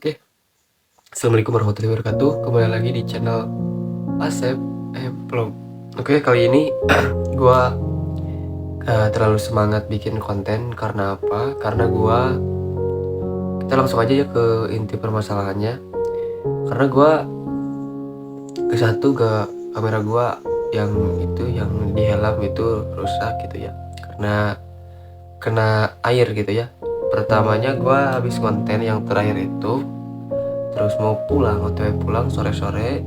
Oke, assalamualaikum warahmatullahi wabarakatuh. Kembali lagi di channel Asep Vlog. Oke, kali ini gua gak terlalu semangat bikin konten karena apa? Karena kita langsung aja ya ke inti permasalahannya. Karena ke satu kamera gua yang di helm itu rusak gitu ya. Karena kena air gitu ya. Pertamanya gua habis konten yang terakhir itu, terus mau pulang, OTW pulang sore-sore,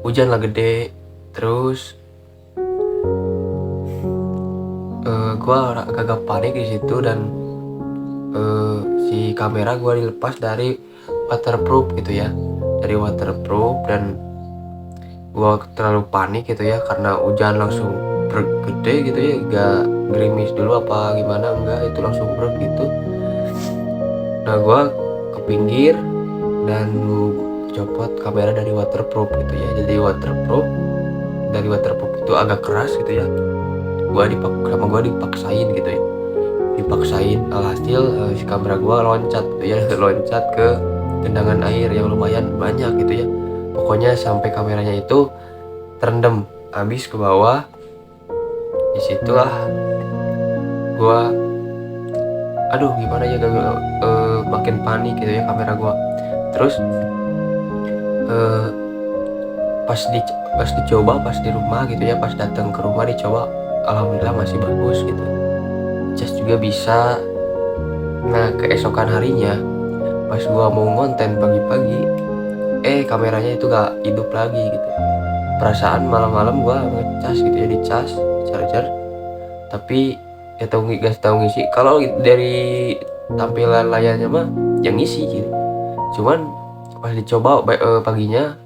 hujan lah gede. Terus gua agak panik di situ, dan si kamera gua dilepas dari waterproof gitu ya, dan gua terlalu panik gitu ya karena hujan langsung gede gitu ya, gak gerimis dulu apa gimana, enggak, itu langsung gitu. Nah, gua ke pinggir dan copot kamera dari waterproof gitu ya. Jadi waterproof itu agak keras gitu ya. Gua dipaksain gitu ya, alhasil si kamera gua loncat gitu ya, loncat ke genangan air yang lumayan banyak gitu ya. Pokoknya sampai kameranya itu terendam habis ke bawah. Disitulah gua, aduh gimana ya, makin panik gitu ya kamera gua. Terus eh, pas di rumah gitu ya, pas datang ke rumah dicoba, alhamdulillah masih bagus gitu, cas juga bisa. Nah, keesokan harinya pas gua mau ngonten pagi-pagi, kameranya itu gak hidup lagi gitu. Perasaan malam-malam gua ngecas gitu ya, dicas charger, tapi gak tahu ngisi. Kalau dari tampilan layarnya mah yang ngisi gitu, cuman pas dicoba paginya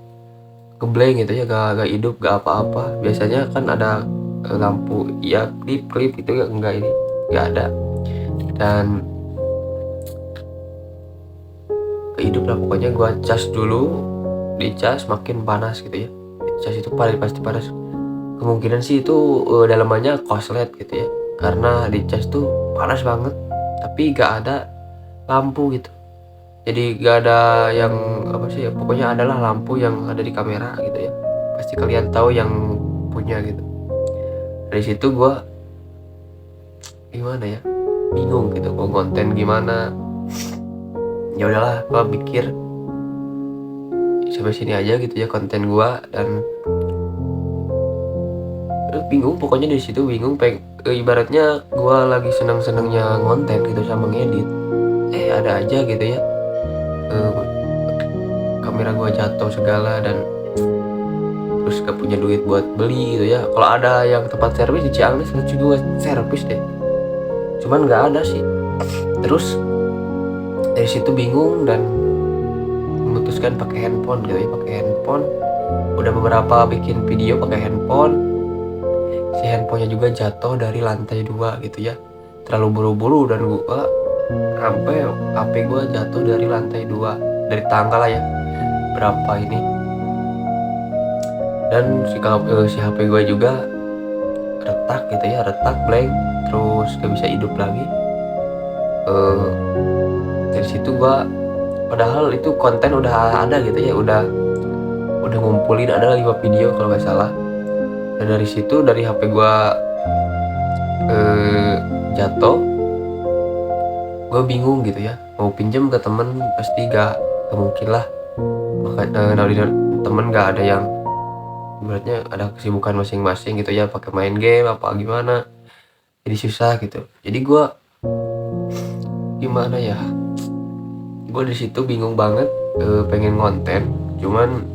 ngeblank gitu ya, gak hidup, gak apa-apa. Biasanya kan ada lampu ya, klip itu ya, enggak, ini gak ada. Dan kehidup lah pokoknya. Gua cas dulu, dicas makin panas gitu ya. Cas itu pasti panas. Kemungkinan sih itu dalamannya korslet gitu ya, karena dicas tuh panas banget, tapi gak ada lampu gitu. Jadi gak ada yang apa sih ya, pokoknya adalah lampu yang ada di kamera gitu ya. Pasti kalian tahu yang punya gitu. Dari situ gua gimana ya, bingung gitu mau konten gimana. Ya udahlah, gua pikir sampai sini aja gitu ya konten gua. Dan bingung, pokoknya di situ bingung. Ibaratnya gua lagi seneng-senengnya ngonten gitu sama ngedit, ada aja gitu ya, eh, kamera gua jatuh segala, dan terus gak punya duit buat beli gitu ya. Kalau ada yang tempat servis di Ciamis lucu juga, servis deh, cuman nggak ada sih. Terus dari situ bingung dan memutuskan pakai handphone gitu ya, udah beberapa bikin video pakai handphone. Si handphonenya juga jatuh dari lantai 2 gitu ya, terlalu buru-buru, dan gua sampai HP gua jatuh dari lantai 2, dari tangga lah ya, berapa ini. Dan si HP gua juga retak gitu ya, blank, terus gak bisa hidup lagi. eh dari situ gua, padahal itu konten udah ada gitu ya, udah ngumpulin ada 5 video kalau nggak salah. Dan dari situ, dari HP gua jatuh, gua bingung gitu ya, mau pinjam ke temen pasti gak mungkin lah. Maka dari temen gak ada yang, ibaratnya ada kesibukan masing-masing gitu ya, pakai main game apa gimana, jadi susah gitu. Jadi gua gimana ya, gue di situ bingung banget, pengen ngonten, cuman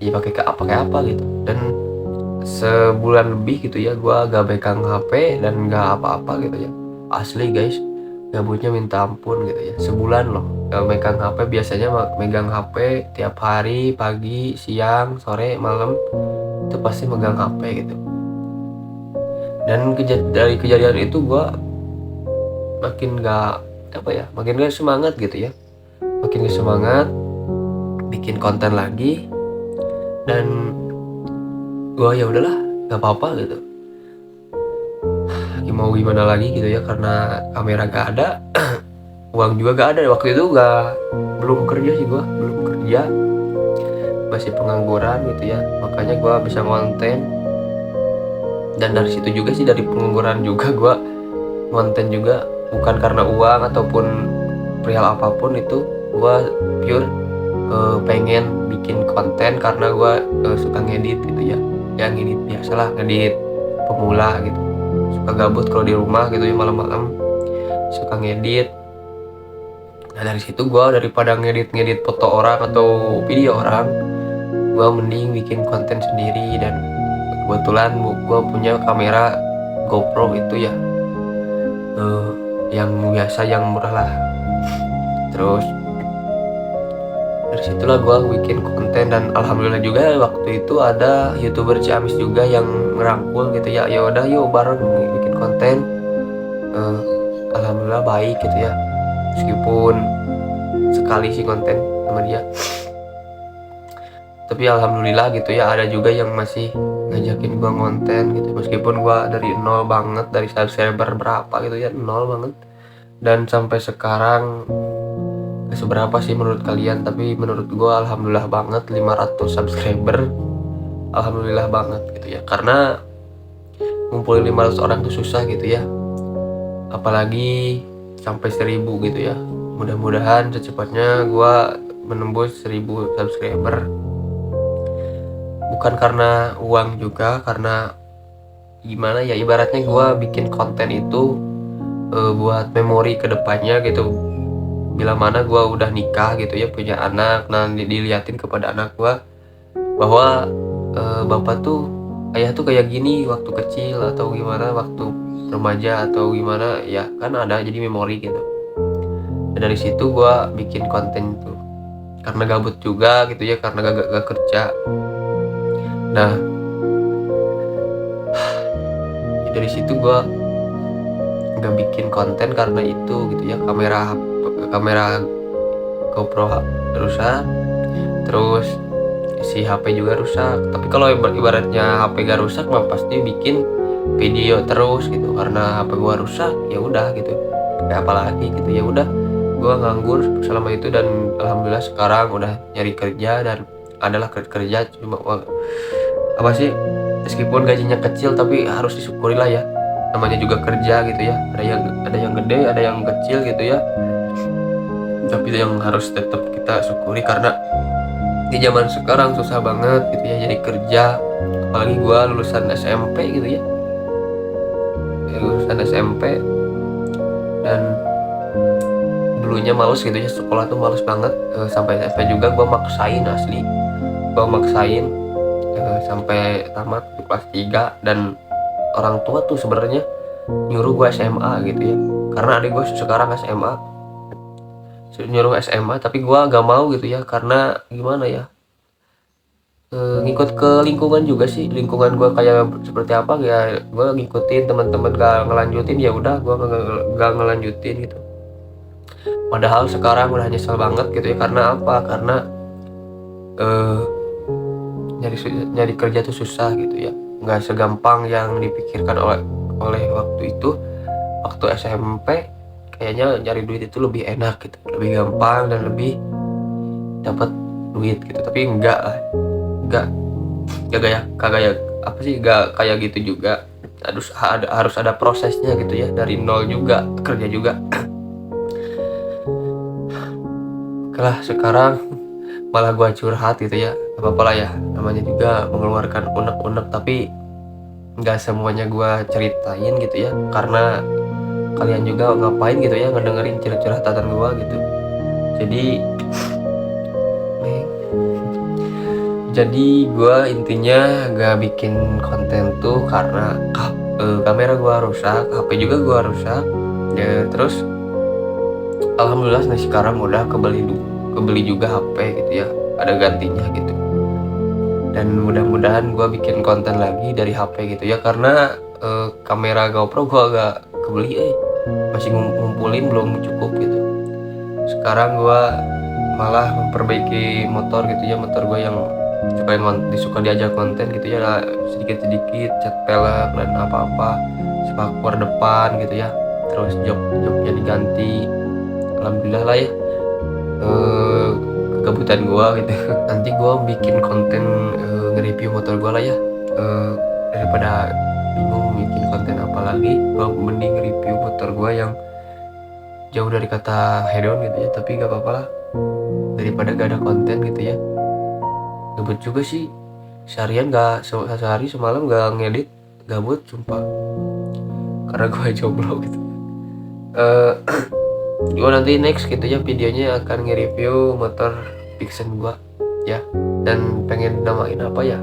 ya pakai apa gitu. Dan sebulan lebih gitu ya, gue gak pegang HP dan gak apa-apa gitu ya. Asli guys, gabutnya minta ampun gitu ya. Sebulan loh gak megang HP. Biasanya megang HP tiap hari, pagi, siang, sore, malam, itu pasti megang HP gitu. Dan dari kejadian itu gue makin gak makin gak semangat gitu ya, makin gak semangat bikin konten lagi. Dan gue ya udahlah, nggak apa-apa gitu, mau gimana lagi gitu ya, karena kamera gak ada. uang juga gak ada waktu itu, belum kerja sih, gue belum kerja, masih pengangguran gitu ya, makanya gue bisa ngonten. Dan dari situ juga sih, dari pengangguran juga gue ngonten juga, bukan karena uang ataupun perihal apapun itu. Gue pure pengen bikin konten karena gue suka ngedit gitu ya, ngedit biasalah, ngedit pemula gitu, suka gabut kalau di rumah gitu ya, malam-malam suka ngedit. Nah dari situ gue, daripada ngedit foto orang atau video orang, gue mending bikin konten sendiri. Dan kebetulan gue punya kamera GoPro itu ya, yang biasa, yang murah lah. Terus dari situlah gue bikin konten, dan alhamdulillah juga waktu itu ada YouTuber Ciamis juga yang ngerangkul gitu ya, ya udah yuk bareng bikin konten. Alhamdulillah baik gitu ya, meskipun sekali sih konten sama dia, tapi alhamdulillah gitu ya, ada juga yang masih ngajakin gua konten gitu, meskipun gua dari nol banget, dari subscriber berapa gitu ya, nol banget. Dan sampai sekarang gak seberapa sih menurut kalian, tapi menurut gua alhamdulillah banget 500 subscriber, alhamdulillah banget gitu ya, karena ngumpulin 500 orang tuh susah gitu ya, apalagi sampai 1000 gitu ya. Mudah-mudahan secepatnya gua menembus 1000 subscriber, bukan karena uang juga, karena gimana ya, ibaratnya gua bikin konten itu buat memori kedepannya gitu, bila mana gua udah nikah gitu ya, punya anak, nah diliatin kepada anak gua bahwa bapak tuh, ayah tuh kayak gini waktu kecil, atau gimana waktu remaja, atau gimana ya, kan ada jadi memori gitu. Dan dari situ gue bikin konten itu karena gabut juga gitu ya, karena gak kerja. Nah dari situ gue gak bikin konten karena itu gitu ya, kamera GoPro rusak, terus si HP juga rusak. Tapi kalau ibaratnya HP gak rusak mah pasti bikin video terus gitu, karena HP gua rusak ya udah gitu, kayak apalagi gitu ya, udah gua nganggur selama itu. Dan alhamdulillah sekarang udah nyari kerja, dan adalah kerja cuma apa sih, meskipun gajinya kecil tapi harus disyukuri lah ya, namanya juga kerja gitu ya, ada yang gede, ada yang kecil gitu ya, tapi yang harus tetap kita syukuri, karena di zaman sekarang susah banget gitu ya jadi kerja. Apalagi gua lulusan SMP gitu ya, lulusan SMP, dan dulunya males gitu ya, sekolah tuh males banget. Sampai SMP juga gue maksain, asli gue maksain sampai tamat di kelas 3. Dan orang tua tuh sebenarnya nyuruh gue SMA gitu ya, karena adik gue sekarang SMA, nyuruh SMA, tapi gue gak mau gitu ya, karena gimana ya, ngikut ke lingkungan juga sih, lingkungan gue kayak seperti apa ya, gue ngikutin teman-teman gak ngelanjutin, ya udah gue gak ngelanjutin gitu. Padahal sekarang udah nyesel banget gitu ya, karena apa, karena nyari kerja tuh susah gitu ya, nggak segampang yang dipikirkan oleh waktu itu. Waktu SMP kayaknya nyari duit itu lebih enak gitu, lebih gampang dan lebih dapat duit gitu, tapi enggak kayak apa sih, enggak kayak gitu juga. Harus ada prosesnya gitu ya, dari nol juga kerja juga. Lah sekarang malah gua curhat gitu ya, apa-apa lah ya, namanya juga mengeluarkan unek-unek, tapi nggak semuanya gua ceritain gitu ya, karena kalian juga ngapain gitu ya ngedengerin curhatan gua gitu. Jadi gua intinya gak bikin konten tuh karena kamera gua rusak, HP juga gua rusak ya. Terus alhamdulillah sekarang udah kebeli juga HP gitu ya, ada gantinya gitu. Dan mudah-mudahan gue bikin konten lagi dari HP gitu ya, karena kamera GoPro gue agak kebeli, masih ngumpulin belum cukup gitu. Sekarang gue malah memperbaiki motor gitu ya, motor gue yang suka diajak konten gitu ya, sedikit-sedikit cat pelek dan apa-apa, spakbor depan gitu ya, terus joknya diganti, alhamdulillah lah ya, kegabutan gua gitu. Nanti gua bikin konten, nge-review motor gua lah ya, daripada bingung bikin konten apa lagi, gua mending review motor gua yang jauh dari kata hedon gitu ya, tapi gak apa-apa lah, daripada gak ada konten gitu ya. Gabut juga sih, seharian sehari semalam gak ngedit, gabut sumpah, karena gua jomblo gitu. Gua nanti next gitu ya videonya akan nge-review motor Vixen gua ya, dan pengen namain apa ya,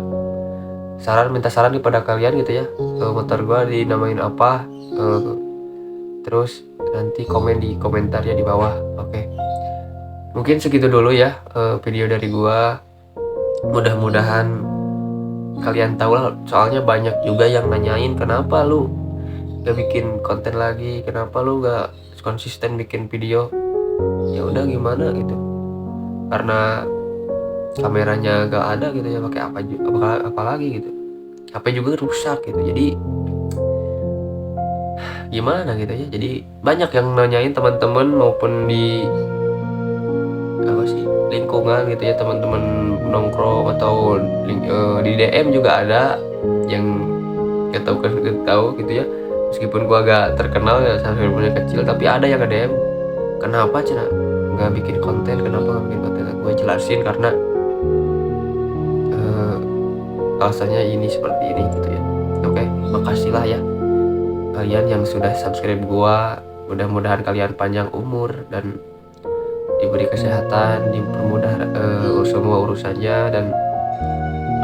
minta saran kepada kalian gitu ya, motor gua dinamain apa, terus nanti komen di komentar ya di bawah. Oke, mungkin segitu dulu ya, video dari gua. Mudah-mudahan kalian tahu lah, soalnya banyak juga yang nanyain kenapa lu gak bikin konten lagi, kenapa lu gak konsisten bikin video. Ya udah gimana gitu, karena kameranya gak ada gitu ya, pakai apa lagi gitu, HP juga rusak gitu, jadi gimana gitu ya. Jadi banyak yang nanyain, teman-teman maupun di apa sih, lingkungan gitu ya, teman-teman nongkrong atau di DM juga ada yang gak tahu gitu ya, meskipun gua agak terkenal ya, subscribernya kecil, tapi ada yang nge-DM, kenapa Cina nggak bikin konten, gue jelasin karena alasannya ini seperti ini gitu ya. Oke, makasih lah ya kalian yang sudah subscribe gua. Mudah-mudahan kalian panjang umur dan diberi kesehatan, dipermudah semua urusannya, dan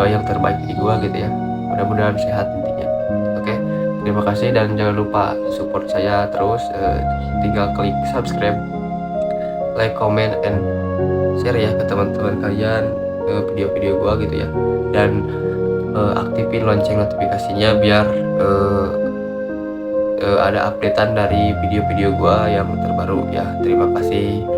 doa yang terbaik di gua gitu ya. Mudah-mudahan sehat intinya. Oke, terima kasih dan jangan lupa support saya terus. Tinggal klik subscribe, like, comment, and share ya ke teman-teman kalian video-video gua gitu ya, dan aktifin lonceng notifikasinya biar ada updatean dari video-video gua yang terbaru ya. Terima kasih.